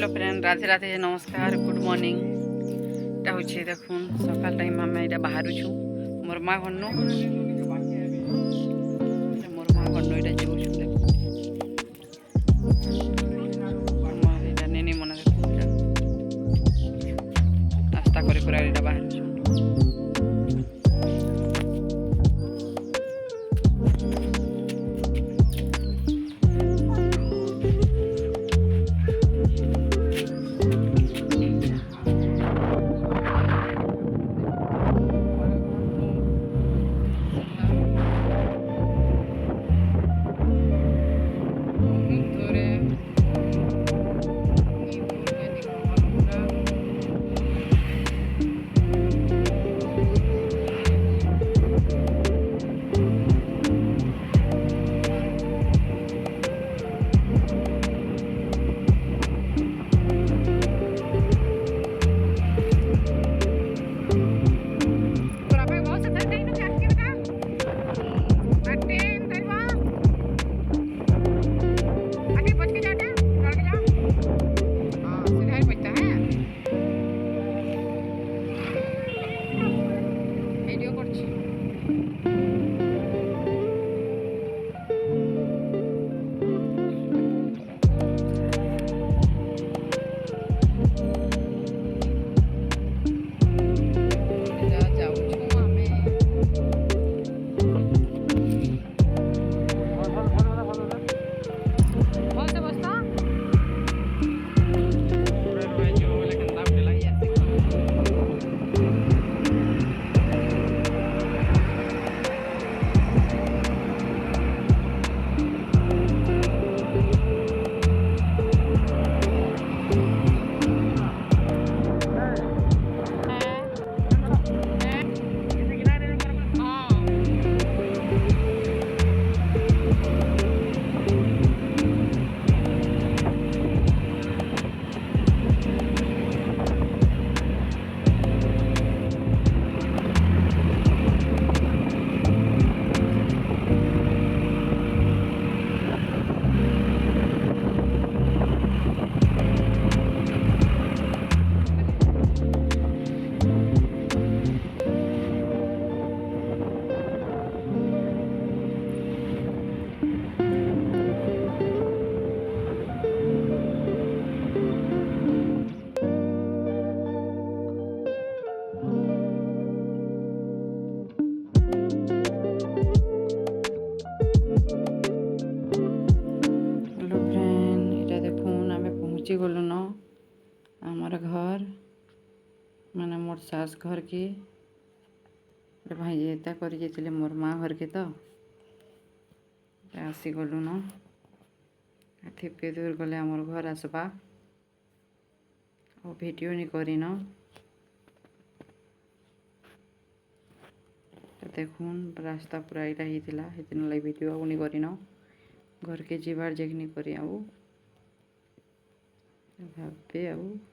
Hello friend, Radhe Radhe, नमस्कार, good morning. এটা হচ্ছে দেখুন সকাল টাইম আমি এটা বাহারুছু মোর মা ঘরনো মোর মা ঘরনো এটা যাউছু দেখুন আমার এটা নেনে মনে দেখুন এটা নাস্তা করে করে এটা বাহারুছু पहुँची गलु न आमर घर माने मोर सास घर के भाई एता कर मोर माँ घर के तो आसी गलु न थेपे दूर गले आमर घर आसबा और वीडियो नहीं करी न देखून रास्ता पूरा यहाँ होता है लगे वीडियो आउ नहीं करी न घर के जीवार जेक नहीं करी आउ भावे आउ